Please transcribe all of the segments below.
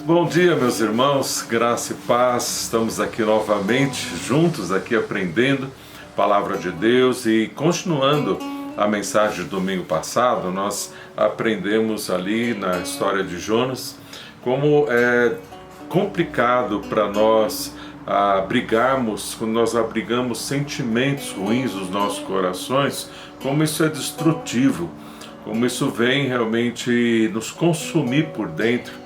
Bom dia, meus irmãos, graça e paz. Estamos aqui novamente, juntos aqui aprendendo a Palavra de Deus e continuando a mensagem do domingo passado. Nós aprendemos ali na história de Jonas como é complicado para nós abrigarmos, quando nós abrigamos sentimentos ruins nos nossos corações, como isso é destrutivo, como isso vem realmente nos consumir por dentro.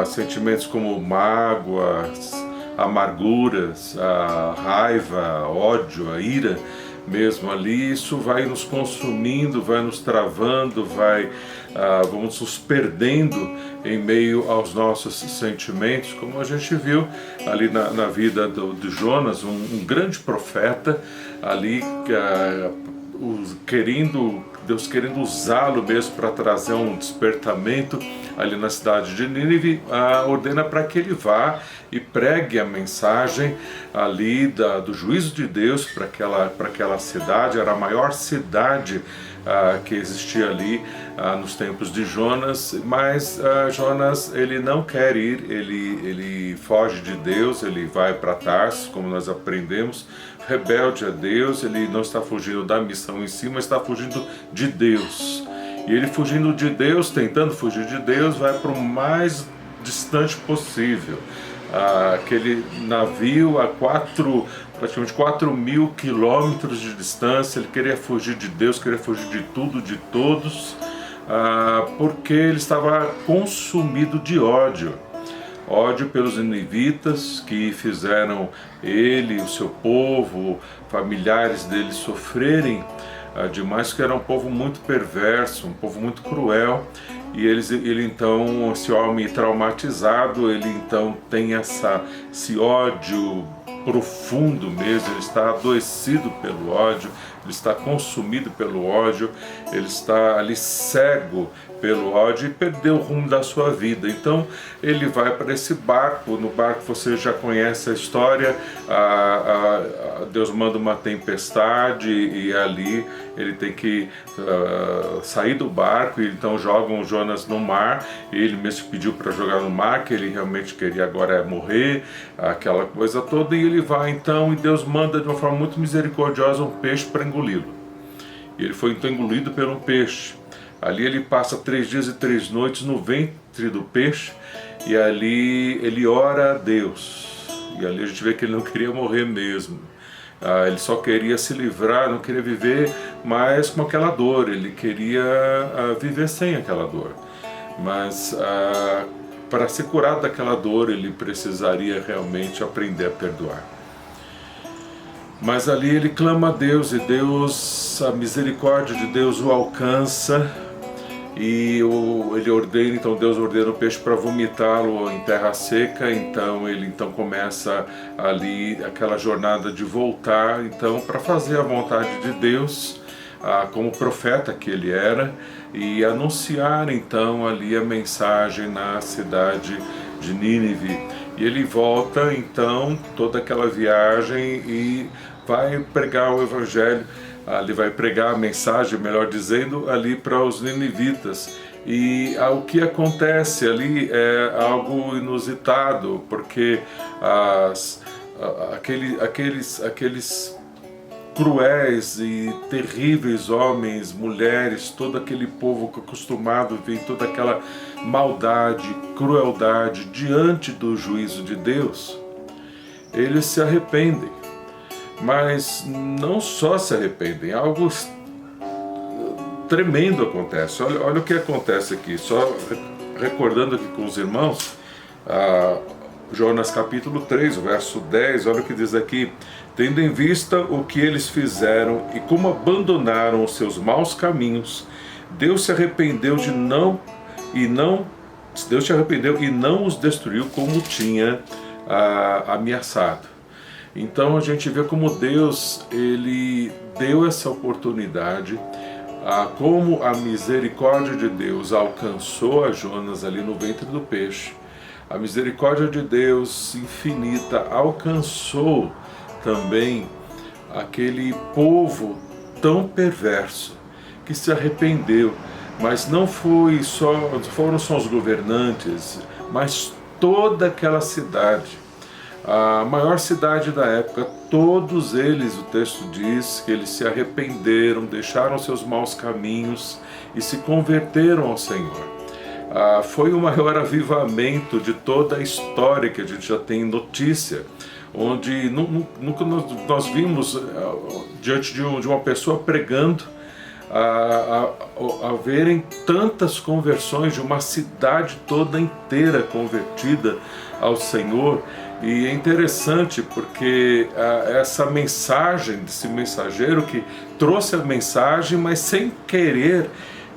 Sentimentos como mágoas, amarguras, a raiva, a ódio, a ira mesmo ali, isso vai nos consumindo, vai nos travando, vamos nos perdendo em meio aos nossos sentimentos, como a gente viu ali na vida de Jonas, um grande profeta ali, Deus querendo usá-lo mesmo para trazer um despertamento ali na cidade de Nínive, ordena para que ele vá e pregue a mensagem ali do juízo de Deus para aquela cidade. Era a maior cidade que existia ali nos tempos de Jonas, mas Jonas ele não quer ir, ele foge de Deus, ele vai para Tarso, como nós aprendemos, rebelde a Deus. Ele não está fugindo da missão em si, mas está fugindo de Deus. E ele fugindo de Deus, tentando fugir de Deus, vai para o mais distante possível. Aquele navio a praticamente 4.000 quilômetros de distância. Ele queria fugir de Deus, queria fugir de tudo, de todos, porque ele estava consumido de ódio. Ódio pelos ninivitas que fizeram ele, o seu povo, familiares dele sofrerem demais, que era um povo muito perverso, um povo muito cruel. E ele então, esse homem traumatizado, ele então tem esse ódio profundo mesmo, ele está adoecido pelo ódio, ele está consumido pelo ódio, ele está ali cego pelo ódio e perdeu o rumo da sua vida. Então ele vai para esse barco. No barco você já conhece a história. Deus manda uma tempestade e ali ele tem que sair do barco, e então jogam Jonas no mar. Ele mesmo pediu para jogar no mar, que ele realmente queria agora morrer, aquela coisa toda. E ele vai então, e Deus manda de uma forma muito misericordiosa um peixe para engoli-lo. E ele foi então engolido por um peixe. Ali ele passa 3 dias e 3 noites no ventre do peixe, e ali ele ora a Deus. E ali a gente vê que ele não queria morrer mesmo. Ele só queria se livrar, não queria viver mais com aquela dor, ele queria viver sem aquela dor. Mas para ser curado daquela dor, ele precisaria realmente aprender a perdoar. Mas ali ele clama a Deus, e a misericórdia de Deus o alcança, e Deus ordena o peixe para vomitá-lo em terra seca. Então ele começa ali aquela jornada de voltar então para fazer a vontade de Deus, como profeta que ele era, e anunciar então ali a mensagem na cidade de Nínive. E ele volta então toda aquela viagem e vai pregar o evangelho. Ele vai pregar a mensagem, melhor dizendo, ali para os ninivitas. E o que acontece ali é algo inusitado, porque aqueles cruéis e terríveis homens, mulheres, todo aquele povo acostumado a ver toda aquela maldade, crueldade diante do juízo de Deus, eles se arrependem. Mas não só se arrependem, algo tremendo acontece. Olha o que acontece aqui, só recordando aqui com os irmãos, Jonas capítulo 3, verso 10, olha o que diz aqui: tendo em vista o que eles fizeram e como abandonaram os seus maus caminhos, Deus se arrependeu e não os destruiu como tinha ameaçado. Então a gente vê como Deus, ele deu essa oportunidade, como a misericórdia de Deus alcançou a Jonas ali no ventre do peixe. A misericórdia de Deus infinita alcançou também aquele povo tão perverso que se arrependeu. Mas não foram só os governantes, mas toda aquela cidade, a maior cidade da época, todos eles, o texto diz que eles se arrependeram, deixaram seus maus caminhos e se converteram ao Senhor. Foi o maior avivamento de toda a história que a gente já tem notícia, onde nunca nós vimos diante de uma pessoa pregando, a verem tantas conversões, de uma cidade toda inteira convertida ao Senhor. E é interessante porque essa mensagem desse mensageiro que trouxe a mensagem, mas sem querer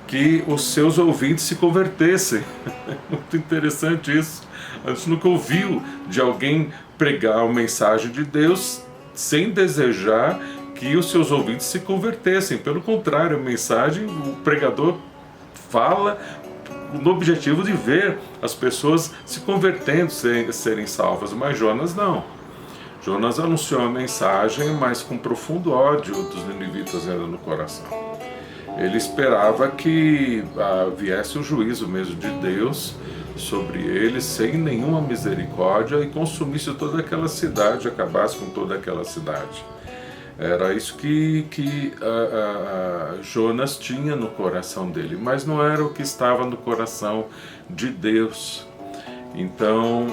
que os seus ouvintes se convertessem. Muito interessante isso. A gente nunca ouviu de alguém pregar a mensagem de Deus sem desejar que os seus ouvintes se convertessem. Pelo contrário, a mensagem, o pregador fala no objetivo de ver as pessoas se convertendo, serem salvas. Mas Jonas não. Jonas anunciou a mensagem, mas com profundo ódio dos ninivitas ainda no coração. Ele esperava que viesse o juízo mesmo de Deus sobre eles, sem nenhuma misericórdia, e consumisse toda aquela cidade, acabasse com toda aquela cidade. Era isso que Jonas tinha no coração dele, mas não era o que estava no coração de Deus. Então,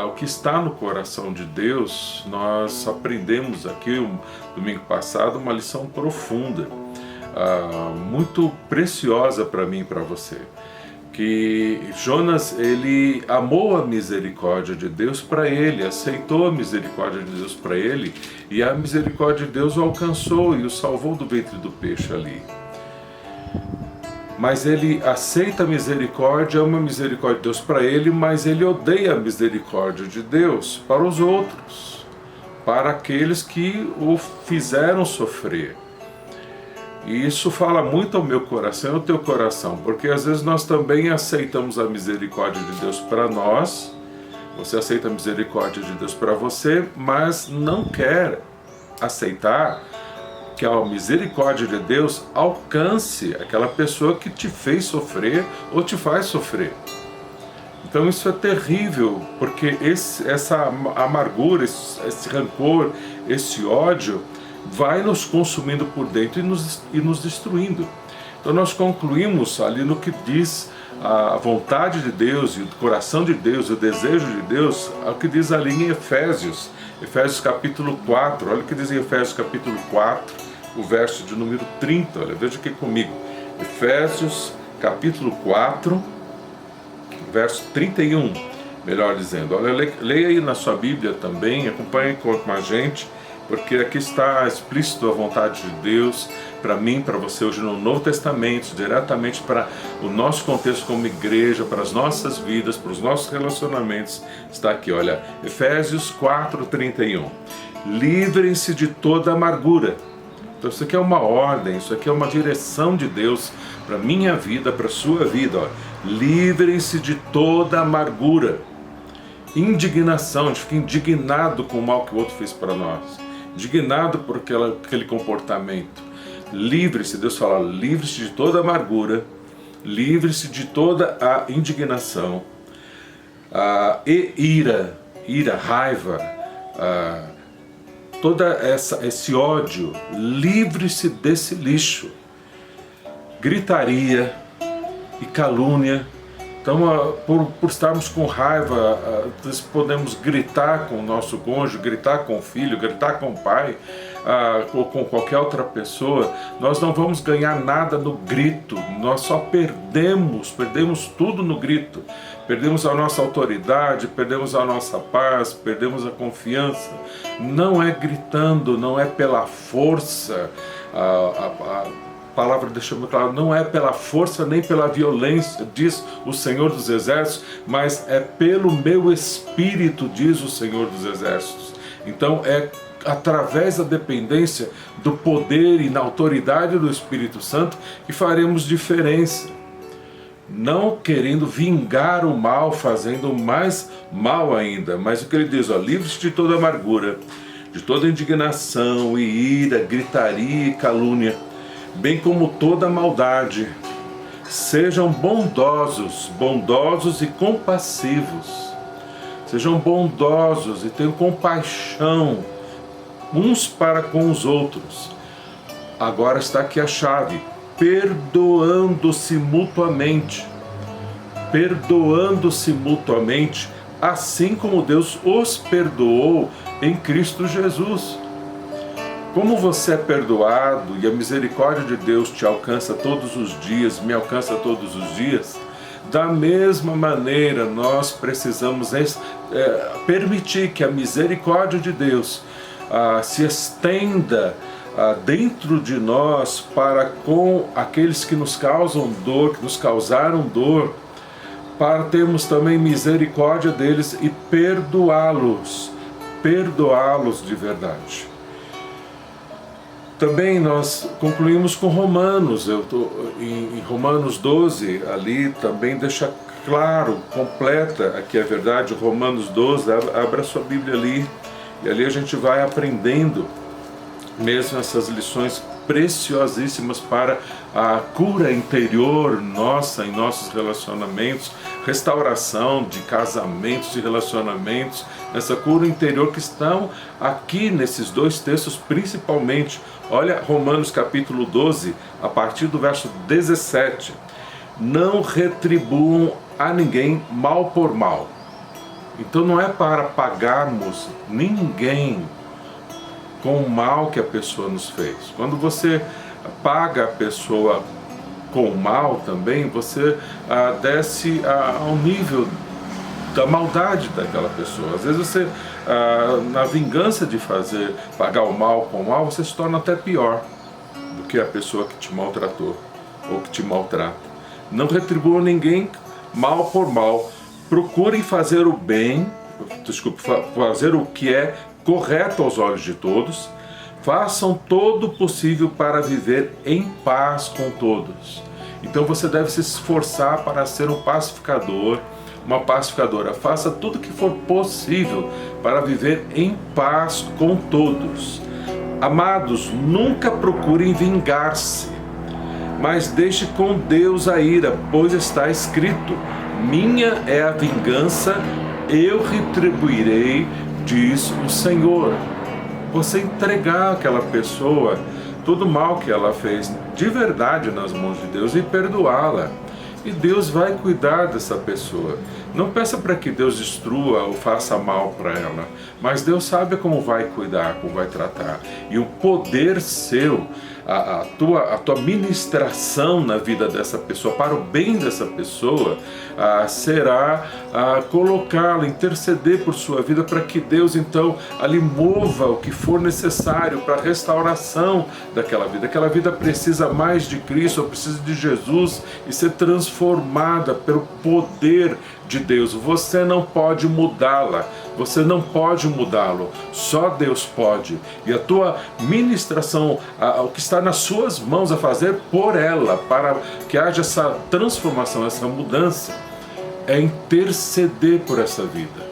o que está no coração de Deus, nós aprendemos aqui, domingo passado, uma lição profunda, muito preciosa para mim e para você. Que Jonas, ele amou a misericórdia de Deus para ele, aceitou a misericórdia de Deus para ele, e a misericórdia de Deus o alcançou e o salvou do ventre do peixe ali. Mas ele aceita a misericórdia, ama a misericórdia de Deus para ele, mas ele odeia a misericórdia de Deus para os outros, para aqueles que o fizeram sofrer. E isso fala muito ao meu coração e ao teu coração, porque às vezes nós também aceitamos a misericórdia de Deus para nós, você aceita a misericórdia de Deus para você, mas não quer aceitar que a misericórdia de Deus alcance aquela pessoa que te fez sofrer ou te faz sofrer. Então isso é terrível, porque essa amargura, esse rancor, esse ódio vai nos consumindo por dentro e nos destruindo. Então nós concluímos ali no que diz a vontade de Deus e o coração de Deus, o desejo de Deus, é o que diz ali em Efésios capítulo 4, olha o que diz em Efésios capítulo 4, o verso de número 30, olha, veja aqui comigo, Efésios capítulo 4, verso 31, melhor dizendo, olha, leia aí na sua Bíblia também, acompanhe com a gente, porque aqui está explícito a vontade de Deus para mim, para você hoje no Novo Testamento, diretamente para o nosso contexto como igreja, para as nossas vidas, para os nossos relacionamentos. Está aqui, olha, Efésios 4:31. Livrem-se de toda amargura. Então isso aqui é uma ordem, isso aqui é uma direção de Deus para a minha vida, para a sua vida. Livrem-se de toda amargura. Indignação, a gente fica indignado com o mal que o outro fez para nós. Indignado por aquele comportamento. Livre-se, Deus fala, livre-se de toda amargura, livre-se de toda a indignação, e ira, raiva, toda esse ódio, livre-se desse lixo, gritaria e calúnia. Então, por estarmos com raiva, podemos gritar com o nosso cônjuge, gritar com o filho, gritar com o pai, ou com qualquer outra pessoa. Nós não vamos ganhar nada no grito, nós só perdemos tudo no grito. Perdemos a nossa autoridade, perdemos a nossa paz, perdemos a confiança. Não é gritando, não é pela força, a palavra deixa muito claro, não é pela força nem pela violência, diz o Senhor dos Exércitos, mas é pelo meu Espírito, diz o Senhor dos Exércitos. Então é através da dependência do poder e na autoridade do Espírito Santo que faremos diferença. Não querendo vingar o mal, fazendo mais mal ainda, mas o que ele diz, livre-se de toda amargura, de toda indignação e ira, gritaria e calúnia, bem como toda maldade. Sejam bondosos, bondosos e compassivos. Sejam bondosos e tenham compaixão uns para com os outros. Agora está aqui a chave: perdoando-se mutuamente. Perdoando-se mutuamente, assim como Deus os perdoou em Cristo Jesus. Como você é perdoado e a misericórdia de Deus te alcança todos os dias, me alcança todos os dias, da mesma maneira nós precisamos permitir que a misericórdia de Deus se estenda dentro de nós para com aqueles que nos causam dor, que nos causaram dor, para termos também misericórdia deles e perdoá-los de verdade. Também nós concluímos com Romanos, em Romanos 12, ali também deixa claro, completa aqui a verdade, Romanos 12, abra sua Bíblia ali, e ali a gente vai aprendendo mesmo essas lições preciosíssimas para a cura interior nossa em nossos relacionamentos, restauração de casamentos e relacionamentos, essa cura interior que estão aqui nesses dois textos principalmente. Olha Romanos capítulo 12, a partir do verso 17. Não retribuam a ninguém mal por mal. Então não é para pagarmos ninguém com o mal que a pessoa nos fez. Quando você paga a pessoa com o mal também, você desce ao nível da maldade daquela pessoa. Às vezes você, na vingança de pagar o mal com o mal, você se torna até pior do que a pessoa que te maltratou ou que te maltrata. Não retribuam ninguém mal por mal. Procurem fazer o bem, fazer o que é correto aos olhos de todos. Façam todo o possível para viver em paz com todos. Então você deve se esforçar para ser um pacificador, uma pacificadora. Faça tudo o que for possível para viver em paz com todos. Amados, nunca procurem vingar-se, mas deixe com Deus a ira, pois está escrito: minha é a vingança, eu retribuirei, diz o Senhor. Você entregar aquela pessoa todo o mal que ela fez de verdade nas mãos de Deus e perdoá-la. E Deus vai cuidar dessa pessoa. Não peça para que Deus destrua ou faça mal para ela, mas Deus sabe como vai cuidar, como vai tratar. E o poder seu, a tua ministração na vida dessa pessoa, para o bem dessa pessoa, será colocá-la, interceder por sua vida, para que Deus então ali mova o que for necessário para a restauração daquela vida. Aquela vida precisa mais de Cristo, precisa de Jesus e ser transformada pelo poder de Deus. Você não pode mudá-la, você não pode mudá-lo, só Deus pode. E a tua ministração, o que está nas suas mãos a fazer por ela, para que haja essa transformação, essa mudança, é interceder por essa vida.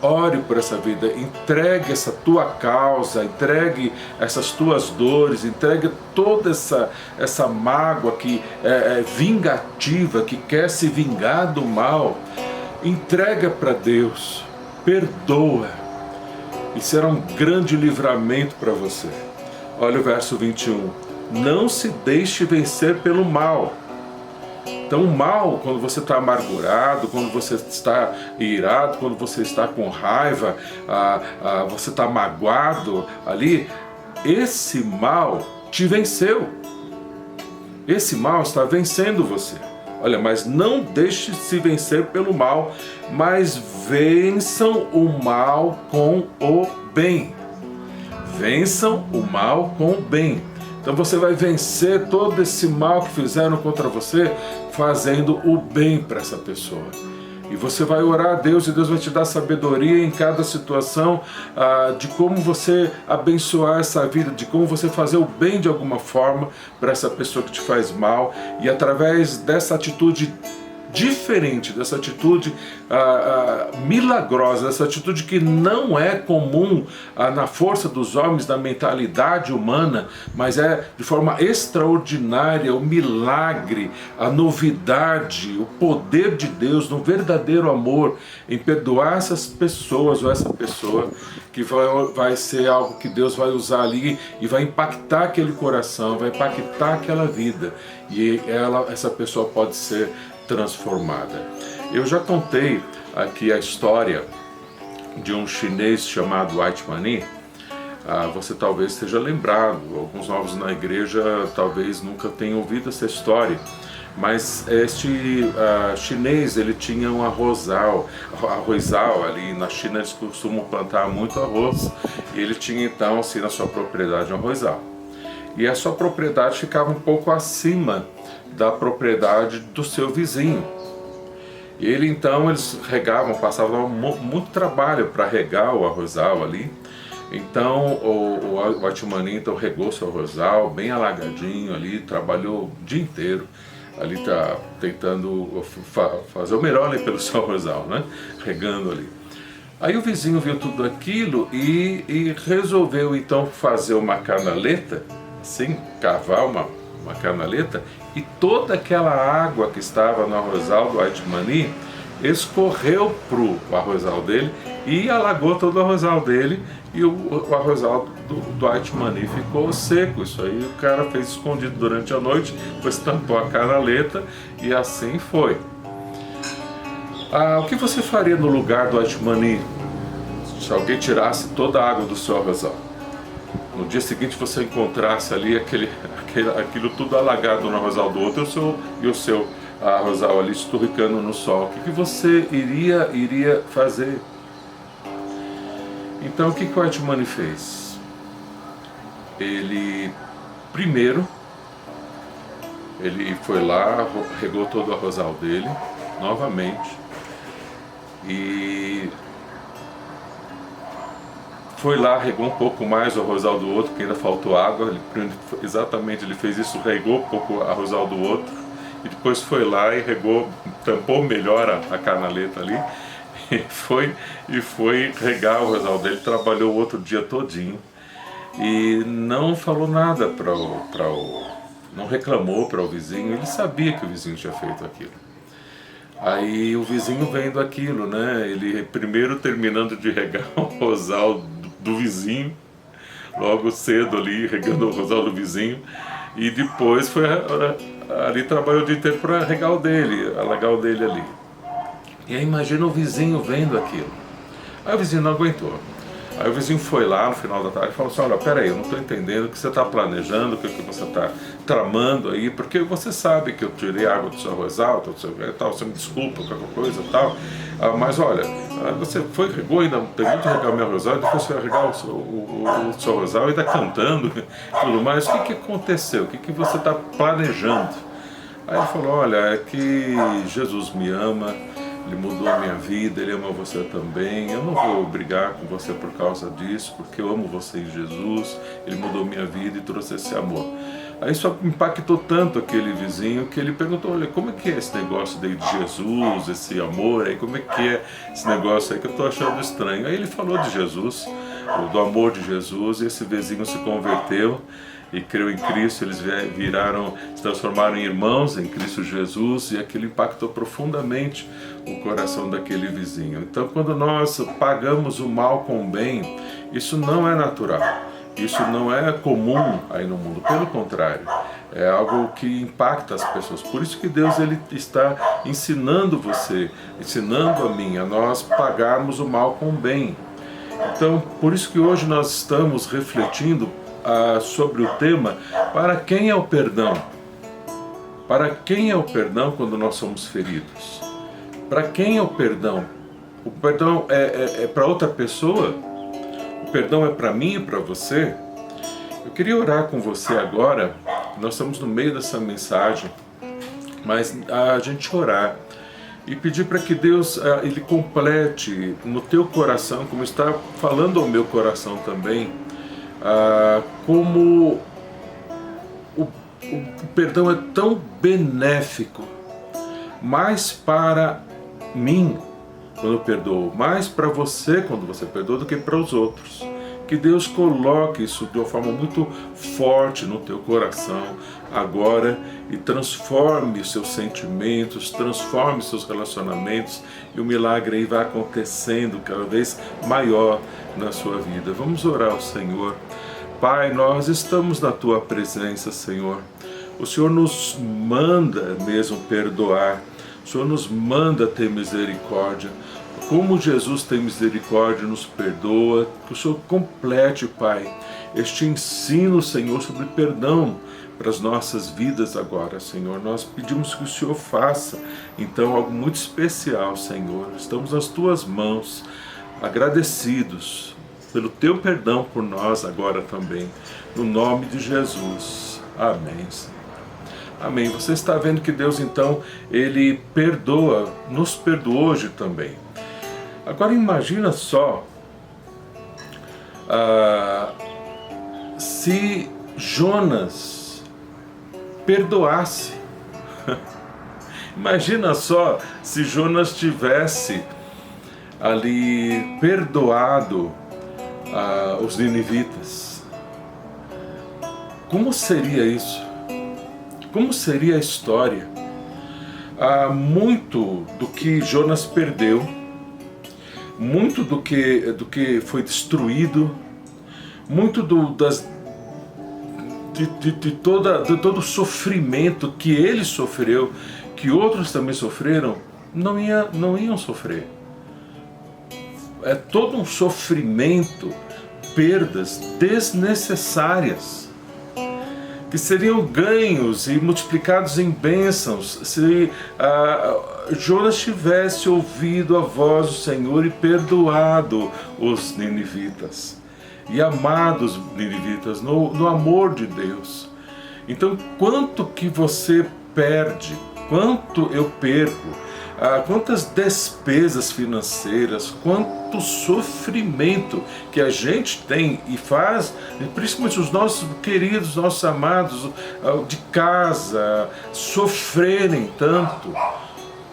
Ore por essa vida, entregue essa tua causa, entregue essas tuas dores, entregue toda essa mágoa que é vingativa, que quer se vingar do mal. Entrega para Deus, perdoa, e será um grande livramento para você. Olha o verso 21. Não se deixe vencer pelo mal. Então o mal, quando você está amargurado, quando você está irado, quando você está com raiva, você está magoado ali, esse mal te venceu. Esse mal está vencendo você. Olha, mas não deixe se vencer pelo mal, mas vençam o mal com o bem. Vençam o mal com o bem. Então você vai vencer todo esse mal que fizeram contra você, fazendo o bem para essa pessoa. E você vai orar a Deus, e Deus vai te dar sabedoria em cada situação, de como você abençoar essa vida, de como você fazer o bem de alguma forma para essa pessoa que te faz mal. E através dessa atitude diferente, dessa atitude milagrosa, dessa atitude que não é comum na força dos homens, da mentalidade humana, mas é de forma extraordinária o milagre, a novidade, o poder de Deus no verdadeiro amor em perdoar essas pessoas ou essa pessoa, que vai ser algo que Deus vai usar ali e vai impactar aquele coração, vai impactar aquela vida, e essa pessoa pode ser transformada. Eu já contei aqui a história de um chinês chamado White Mani. Você talvez esteja lembrado, alguns novos na igreja talvez nunca tenham ouvido essa história, mas este chinês, ele tinha um arrozal ali na China. Eles costumam plantar muito arroz, e ele tinha então assim na sua propriedade um arrozal, e a sua propriedade ficava um pouco acima da propriedade do seu vizinho. E ele então, eles regavam, passavam muito trabalho para regar o arrozal ali. Então o White Mani então regou seu arrozal bem alagadinho ali, trabalhou o dia inteiro ali, tentando fazer o melhor ali pelo seu arrozal, né? Regando ali. Aí o vizinho viu tudo aquilo e resolveu então fazer uma canaleta, assim, cavar uma canaleta, e toda aquela água que estava no arrozal do White Mani escorreu para o arrozal dele e alagou todo o arrozal dele, e o arrozal do White Mani ficou seco. Isso aí o cara fez escondido durante a noite, depois tampou a canaleta e assim foi. O que você faria no lugar do White Mani se alguém tirasse toda a água do seu arrozal? No dia seguinte você encontrasse ali aquilo tudo alagado no arrozal do outro, e o seu arrozal ali esturricando no sol. O que você iria fazer? Então o que o White Mani fez? Ele primeiro foi lá, regou todo o arrozal dele novamente, e foi lá, regou um pouco mais o arrozal do outro, que ainda faltou água. Ele fez isso, regou um pouco o arrozal do outro, e depois foi lá e regou, tampou melhor a canaleta ali, e foi regar o arrozal dele. Trabalhou o outro dia todinho e não falou nada não reclamou para o vizinho. Ele sabia que o vizinho tinha feito aquilo. Aí o vizinho vendo aquilo, né? Ele primeiro terminando de regar o arrozal do vizinho, logo cedo ali, regando o arrozal do vizinho, e depois foi ali, trabalhou o dia inteiro para regar o dele, alagar o dele ali. E aí imagina o vizinho vendo aquilo. Aí o vizinho não aguentou. Aí o vizinho foi lá no final da tarde e falou assim: olha, peraí, eu não estou entendendo o que você está planejando, o que você está tramando aí, porque você sabe que eu tirei água do seu arrozal, você me desculpa, qualquer coisa e tal, mas olha, você regou, ainda terminou de regar o meu arrozal, depois você vai regar o seu arrozal e está cantando e tudo mais. O que aconteceu? O que você está planejando? Aí ele falou: olha, é que Jesus me ama, Ele mudou a minha vida, Ele ama você também. Eu não vou brigar com você por causa disso, porque eu amo você em Jesus. Ele mudou minha vida e trouxe esse amor. Aí isso impactou tanto aquele vizinho que ele perguntou: olha, como é que é esse negócio de Jesus, esse amor aí, como é que é esse negócio aí que eu estou achando estranho? Aí ele falou de Jesus, do amor de Jesus, e esse vizinho se converteu e creu em Cristo. Eles se transformaram em irmãos em Cristo Jesus, e aquilo impactou profundamente o coração daquele vizinho. Então, quando nós pagamos o mal com o bem, isso não é natural, isso não é comum aí no mundo, pelo contrário, é algo que impacta as pessoas. Por isso que Deus, Ele está ensinando você, ensinando a mim, a nós pagarmos o mal com o bem. Então, por isso que hoje nós estamos refletindo sobre o tema: para quem é o perdão? Para quem é o perdão quando nós somos feridos? Para quem é o perdão? O perdão é para outra pessoa? O perdão é para mim e para você? Eu queria orar com você agora. Nós estamos no meio dessa mensagem, mas a gente orar e pedir para que Deus Ele complete no teu coração, como está falando ao meu coração também, como o perdão é tão benéfico, mais para mim quando eu perdoo, mais para você quando você perdoa do que para os outros. Que Deus coloque isso de uma forma muito forte no teu coração agora e transforme os seus sentimentos, transforme os seus relacionamentos e o milagre aí vai acontecendo cada vez maior na sua vida. Vamos orar ao Senhor. Pai, nós estamos na tua presença, Senhor. O Senhor nos manda mesmo perdoar. O Senhor nos manda ter misericórdia. Como Jesus tem misericórdia, nos perdoa, que o Senhor complete, Pai, este ensino, Senhor, sobre perdão para as nossas vidas agora, Senhor. Nós pedimos que o Senhor faça, então, algo muito especial, Senhor. Estamos nas Tuas mãos, agradecidos pelo Teu perdão por nós agora também, no nome de Jesus. Amém, Senhor. Amém. Você está vendo que Deus, então, Ele perdoa, nos perdoa hoje também. Agora imagina só se Jonas perdoasse. Imagina só se Jonas tivesse ali perdoado os ninivitas. Como seria isso? Como seria a história? Muito do que Jonas perdeu, muito do que foi destruído, muito de todo o sofrimento que ele sofreu, que outros também sofreram, não iam sofrer. É todo um sofrimento, perdas desnecessárias, que seriam ganhos e multiplicados em bênçãos se Jonas tivesse ouvido a voz do Senhor e perdoado os ninivitas e amado os ninivitas no amor de Deus. Então, quanto que você perde, quanto eu perco, quantas despesas financeiras, quanto sofrimento que a gente tem e faz, principalmente os nossos queridos, nossos amados de casa, sofrerem tanto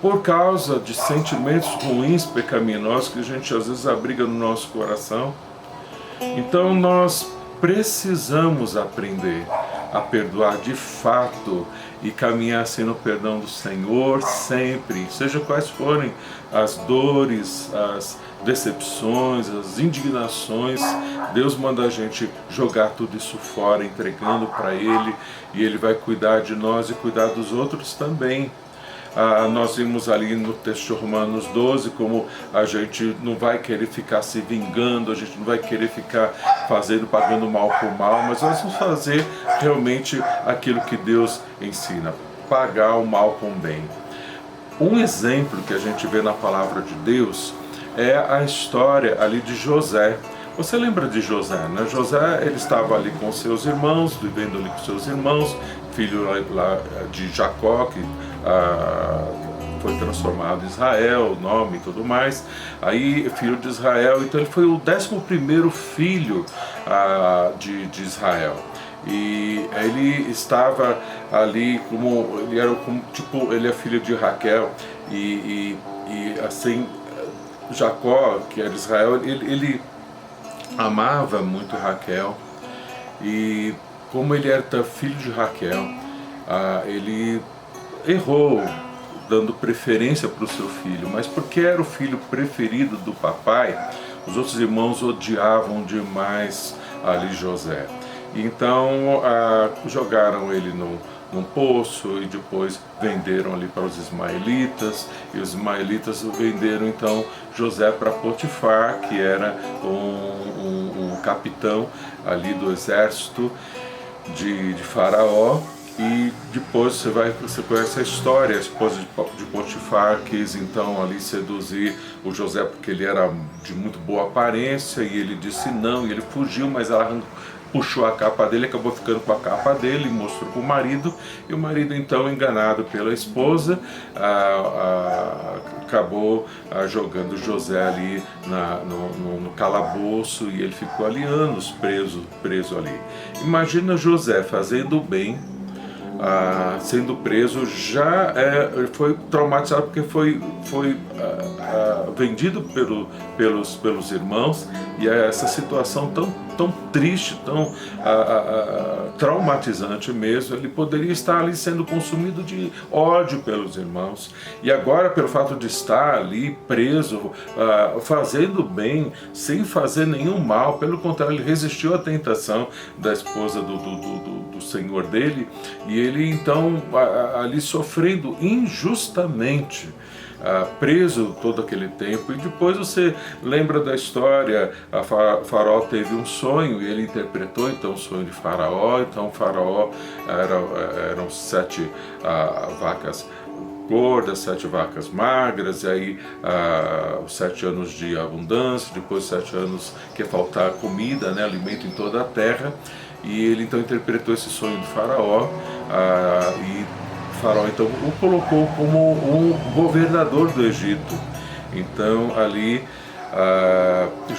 por causa de sentimentos ruins, pecaminosos que a gente às vezes abriga no nosso coração. Então nós precisamos aprender a perdoar de fato e caminhar assim no perdão do Senhor sempre, seja quais forem as dores, as decepções, as indignações. Deus manda a gente jogar tudo isso fora, entregando para Ele, e Ele vai cuidar de nós e cuidar dos outros também. Nós vimos ali no texto de Romanos 12 como a gente não vai querer ficar se vingando, a gente não vai querer ficar pagando mal por mal, mas nós vamos fazer realmente aquilo que Deus ensina, pagar o mal com o bem. Um exemplo que a gente vê na palavra de Deus é a história ali de José. Você lembra de José, né? José, ele estava ali com seus irmãos, vivendo ali com seus irmãos, filho lá de Jacó, que foi transformado em Israel, o nome e tudo mais. Aí, filho de Israel, então ele foi o 11º filho de Israel. E ele estava ali ele é filho de Raquel, e assim, Jacó, que era de Israel, ele amava muito Raquel, e como ele era filho de Raquel, ele errou dando preferência para o seu filho, mas porque era o filho preferido do papai, os outros irmãos odiavam demais ali José. Então jogaram ele num poço e depois venderam ali para os ismaelitas, e os ismaelitas venderam então José para Potifar, que era um capitão ali do exército de Faraó. E depois você conhece a história, a esposa de Potifar quis então ali seduzir o José porque ele era de muito boa aparência, e ele disse não, e ele fugiu, mas ela puxou a capa dele, acabou ficando com a capa dele, mostrou para o marido, e o marido então, enganado pela esposa, acabou jogando José ali no calabouço, e ele ficou ali anos preso ali. Imagina José fazendo o bem, sendo preso, já foi traumatizado porque foi vendido pelos irmãos, e essa situação tão triste, tão traumatizante mesmo, ele poderia estar ali sendo consumido de ódio pelos irmãos, e agora pelo fato de estar ali preso, fazendo bem, sem fazer nenhum mal, pelo contrário, ele resistiu à tentação da esposa do senhor dele, e ele então ali sofrendo injustamente, preso todo aquele tempo. E depois você lembra da história, Faraó teve um sonho e ele interpretou então o sonho de Faraó. Então Faraó eram 7 vacas gordas, 7 vacas magras, e aí os 7 anos de abundância, depois 7 anos que ia faltar comida, né, alimento em toda a terra. E ele então interpretou esse sonho de Faraó, e Faraó então o colocou como um governador do Egito. Então ali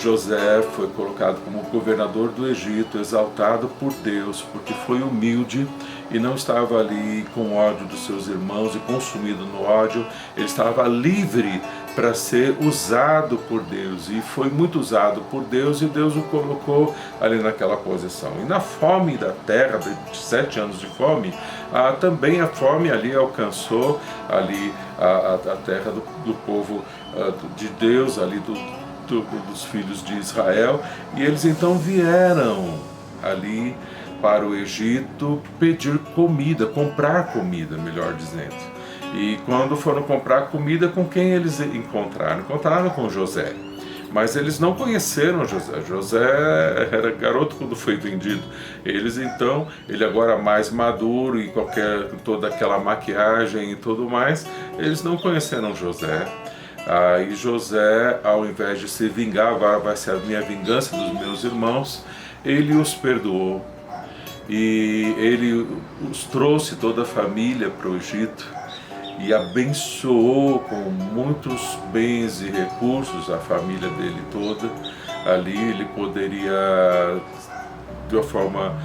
José foi colocado como governador do Egito, exaltado por Deus, porque foi humilde e não estava ali com ódio dos seus irmãos e consumido no ódio. Ele estava livre para ser usado por Deus, e foi muito usado por Deus, e Deus o colocou ali naquela posição. E na fome da terra, de 7 anos de fome, também a fome ali alcançou ali a terra do povo de Deus, ali dos filhos de Israel, e eles então vieram ali para o Egito pedir comida, comprar comida, melhor dizendo. E quando foram comprar comida, com quem eles encontraram? Encontraram com José. Mas eles não conheceram José. José era garoto quando foi vendido. Ele agora mais maduro e toda aquela maquiagem e tudo mais, eles não conheceram José. E José, ao invés de se vingar, vai ser a minha vingança dos meus irmãos, ele os perdoou. E ele os trouxe toda a família para o Egito e abençoou com muitos bens e recursos a família dele toda. Ali ele poderia, de uma forma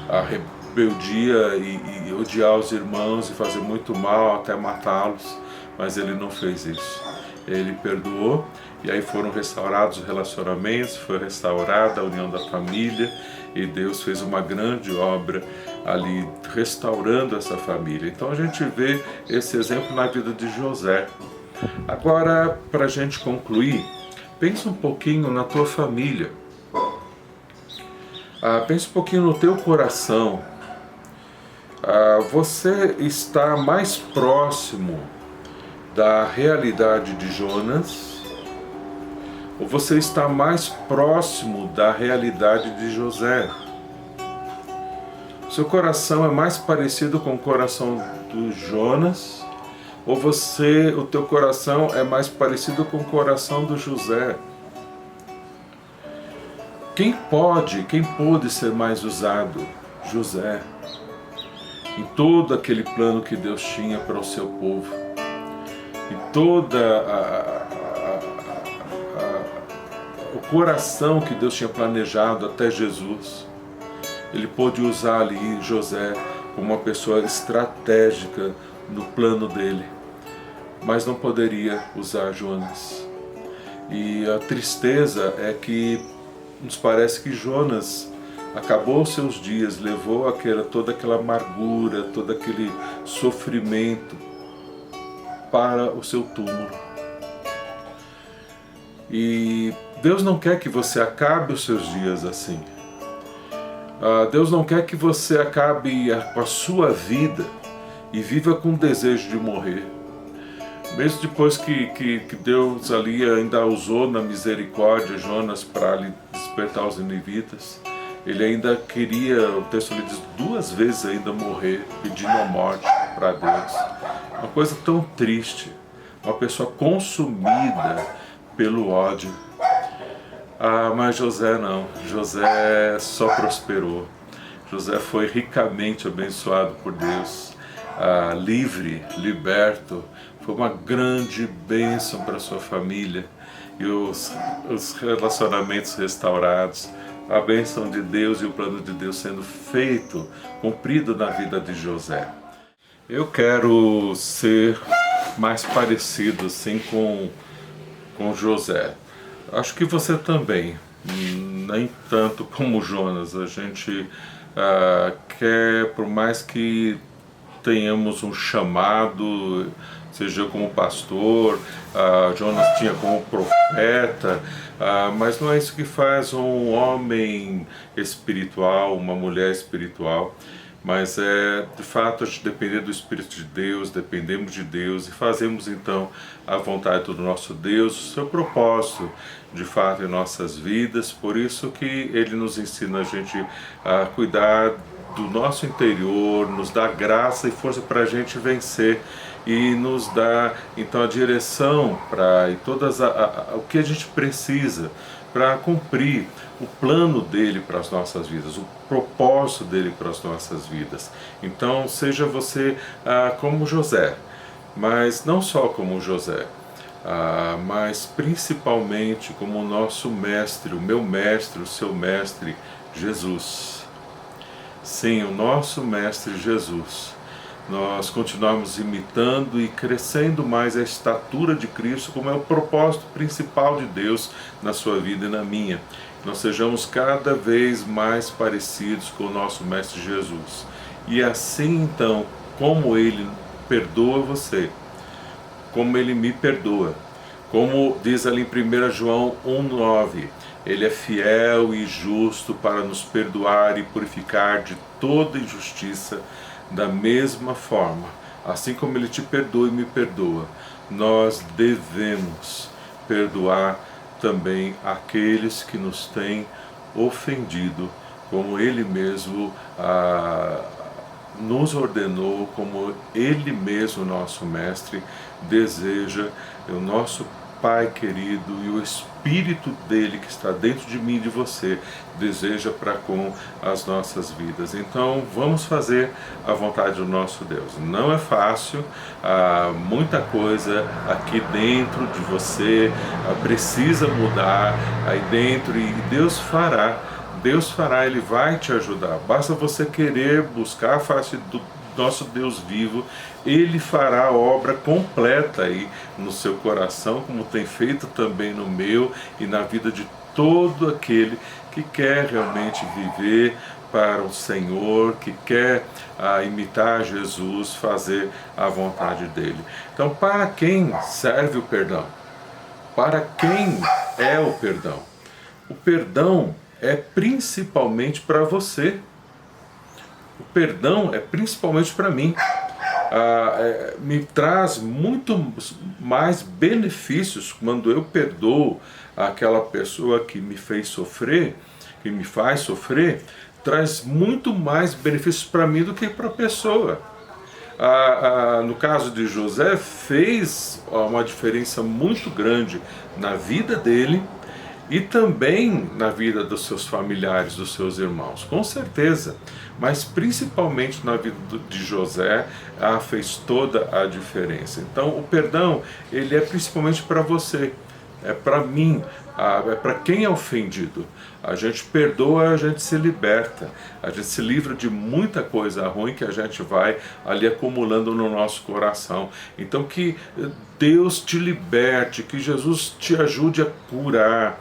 a rebeldia e odiar os irmãos e fazer muito mal, até matá-los, mas ele não fez isso. Ele perdoou, e aí foram restaurados os relacionamentos, foi restaurada a união da família, e Deus fez uma grande obra ali, restaurando essa família. Então a gente vê esse exemplo na vida de José. Agora, para a gente concluir, pensa um pouquinho na tua família. Pensa um pouquinho no teu coração. Você está mais próximo da realidade de Jonas, ou você está mais próximo da realidade de José? Seu coração é mais parecido com o coração do Jonas, ou o teu coração é mais parecido com o coração do José? Quem pôde ser mais usado? José. Em todo aquele plano que Deus tinha para o seu povo, e toda o coração que Deus tinha planejado até Jesus, ele pôde usar ali José como uma pessoa estratégica no plano dele, mas não poderia usar Jonas. E a tristeza é que nos parece que Jonas acabou seus dias, levou toda aquela amargura, todo aquele sofrimento para o seu túmulo. E Deus não quer que você acabe os seus dias assim. Deus não quer que você acabe com a sua vida e viva com o desejo de morrer. Mesmo depois que Deus ali ainda usou na misericórdia Jonas para lhe despertar os ninivitas, ele ainda queria, o texto lhe diz, 2 vezes ainda morrer, pedindo a morte para Deus. Uma coisa tão triste, uma pessoa consumida pelo ódio. Mas José não, José só prosperou. José foi ricamente abençoado por Deus, livre, liberto. Foi uma grande bênção para sua família, e os relacionamentos restaurados, a bênção de Deus e o plano de Deus sendo feito, cumprido na vida de José. Eu quero ser mais parecido assim com José. Acho que você também, nem tanto como Jonas. A gente quer, por mais que tenhamos um chamado, seja como pastor, Jonas tinha como profeta, mas não é isso que faz um homem espiritual, uma mulher espiritual, mas é de fato a gente depender do Espírito de Deus, dependemos de Deus e fazemos então a vontade do nosso Deus, o seu propósito de fato em nossas vidas. Por isso que Ele nos ensina a gente a cuidar do nosso interior, nos dá graça e força para a gente vencer e nos dá então a direção para e o que a gente precisa para cumprir o plano dele para as nossas vidas, o propósito dele para as nossas vidas. Então seja você como José, mas não só como José, mas principalmente como o nosso mestre, o meu mestre, o seu mestre, Jesus. Sim, o nosso Mestre Jesus. Nós continuamos imitando e crescendo mais a estatura de Cristo, como é o propósito principal de Deus na sua vida e na minha. Nós sejamos cada vez mais parecidos com o nosso Mestre Jesus. E assim então, como Ele perdoa você, como Ele me perdoa, como diz ali em 1 João 1,9, Ele é fiel e justo para nos perdoar e purificar de toda injustiça. Da mesma forma, assim como Ele te perdoa e me perdoa, nós devemos perdoar também aqueles que nos têm ofendido, como Ele mesmo nos ordenou, como Ele mesmo, nosso Mestre, deseja. O nosso Pai querido e o Espírito dele que está dentro de mim e de você deseja para com as nossas vidas. Então vamos fazer a vontade do nosso Deus. Não é fácil, muita coisa aqui dentro de você precisa mudar aí dentro, e Deus fará. Deus fará, Ele vai te ajudar. Basta você querer buscar a face do nosso Deus vivo. Ele fará a obra completa aí no seu coração, como tem feito também no meu e na vida de todo aquele que quer realmente viver para o Senhor, que quer imitar Jesus, fazer a vontade dele. Então, para quem serve o perdão? Para quem é o perdão? O perdão é principalmente para você. O perdão é principalmente para mim. Me traz muito mais benefícios quando eu perdoo aquela pessoa que me fez sofrer, que me faz sofrer, traz muito mais benefícios para mim do que para a pessoa. No caso de José, fez uma diferença muito grande na vida dele e também na vida dos seus familiares, dos seus irmãos, com certeza, mas principalmente na vida de José, fez toda a diferença. Então o perdão, ele é principalmente para você, é para mim, é para quem é ofendido. A gente perdoa, a gente se liberta, a gente se livra de muita coisa ruim que a gente vai ali acumulando no nosso coração. Então que Deus te liberte, que Jesus te ajude a curar,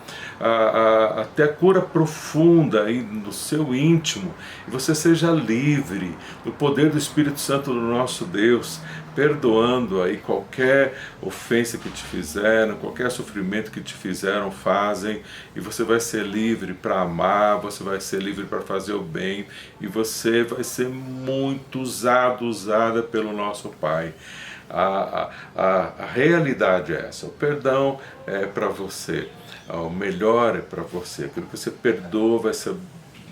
até a cura profunda aí no seu íntimo, e você seja livre do poder do Espírito Santo do nosso Deus, perdoando aí qualquer ofensa que te fizeram, qualquer sofrimento que te fizeram, fazem, e você vai ser livre para amar, você vai ser livre para fazer o bem, e você vai ser muito usada pelo nosso Pai. A realidade é essa, o perdão é para você, o melhor é para você, aquilo que você perdoa vai ser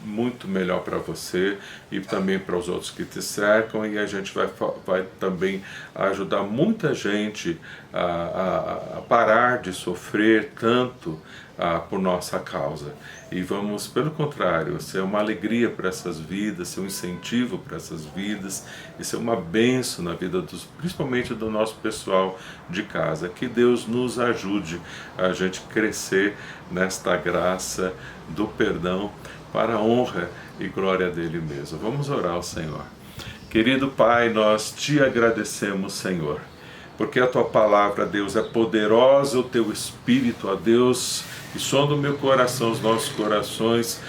muito melhor para você e também para os outros que te cercam, e a gente vai também ajudar muita gente a parar de sofrer tanto por nossa causa. E vamos, pelo contrário, ser uma alegria para essas vidas, ser um incentivo para essas vidas e ser uma bênção na vida principalmente do nosso pessoal de casa. Que Deus nos ajude a gente crescer nesta graça do perdão para a honra e glória dele mesmo. Vamos orar ao Senhor. Querido Pai, nós te agradecemos, Senhor, porque a tua palavra, Deus, é poderosa, o teu Espírito, ó Deus, que sonda o meu coração, os nossos corações,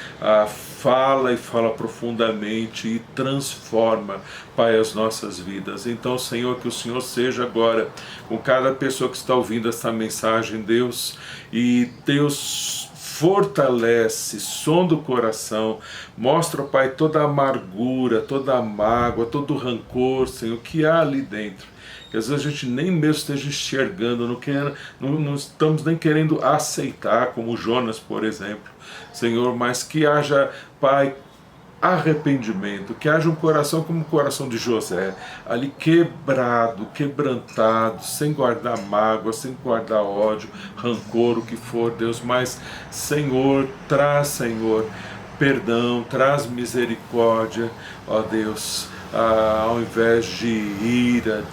fala e fala profundamente e transforma, Pai, as nossas vidas. Então, Senhor, que o Senhor seja agora com cada pessoa que está ouvindo essa mensagem, Deus, e Deus fortalece, sonda o coração, mostra, Pai, toda a amargura, toda a mágoa, todo o rancor, Senhor, que há ali dentro, que às vezes a gente nem mesmo esteja enxergando, não estamos nem querendo aceitar, como Jonas, por exemplo, Senhor, mas que haja, Pai, arrependimento, que haja um coração como o coração de José, ali quebrado, quebrantado, sem guardar mágoa, sem guardar ódio, rancor, o que for, Deus, mas, Senhor, Senhor, perdão, traz misericórdia, ó Deus, ao invés de ira,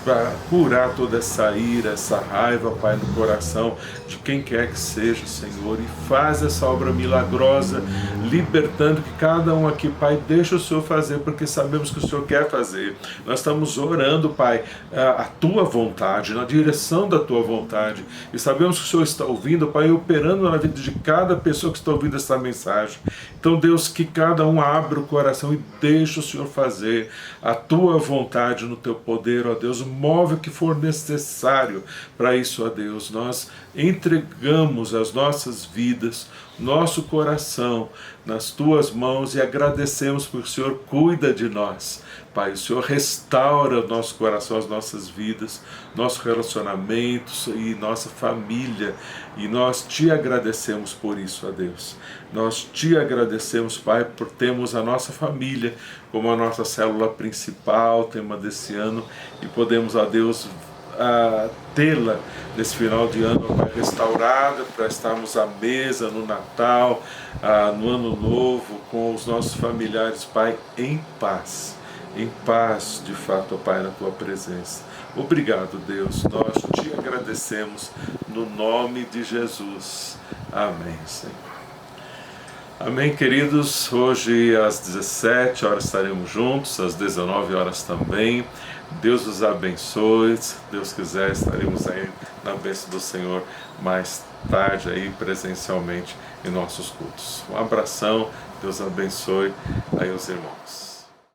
para curar toda essa ira, essa raiva, Pai, no coração de quem quer que seja, Senhor, e faz essa obra milagrosa, libertando que cada um aqui, Pai, deixa o Senhor fazer, porque sabemos que o Senhor quer fazer. Nós estamos orando, Pai, a tua vontade, na direção da tua vontade, e sabemos que o Senhor está ouvindo, Pai, operando na vida de cada pessoa que está ouvindo essa mensagem. Então, Deus, que cada um abra o coração e deixa o Senhor fazer a tua vontade no teu poder, ó Deus, move o que for necessário para isso, ó Deus. Nós entregamos as nossas vidas, nosso coração nas tuas mãos e agradecemos porque o Senhor cuida de nós. Pai, o Senhor restaura o nosso coração, as nossas vidas, nossos relacionamentos e nossa família, e nós te agradecemos por isso, ó Deus. Nós te agradecemos, Pai, por termos a nossa família como a nossa célula principal, tema desse ano, e podemos, ó Deus, tê-la nesse final de ano, Pai, restaurada, para estarmos à mesa no Natal, no Ano Novo, com os nossos familiares, Pai, em paz, de fato, ó Pai, na tua presença. Obrigado, Deus, nós te agradecemos no nome de Jesus. Amém, Senhor. Amém, queridos. Hoje às 17 horas estaremos juntos, às 19 horas também. Deus os abençoe. Se Deus quiser, estaremos aí na bênção do Senhor mais tarde aí presencialmente em nossos cultos. Um abração, Deus abençoe aí os irmãos.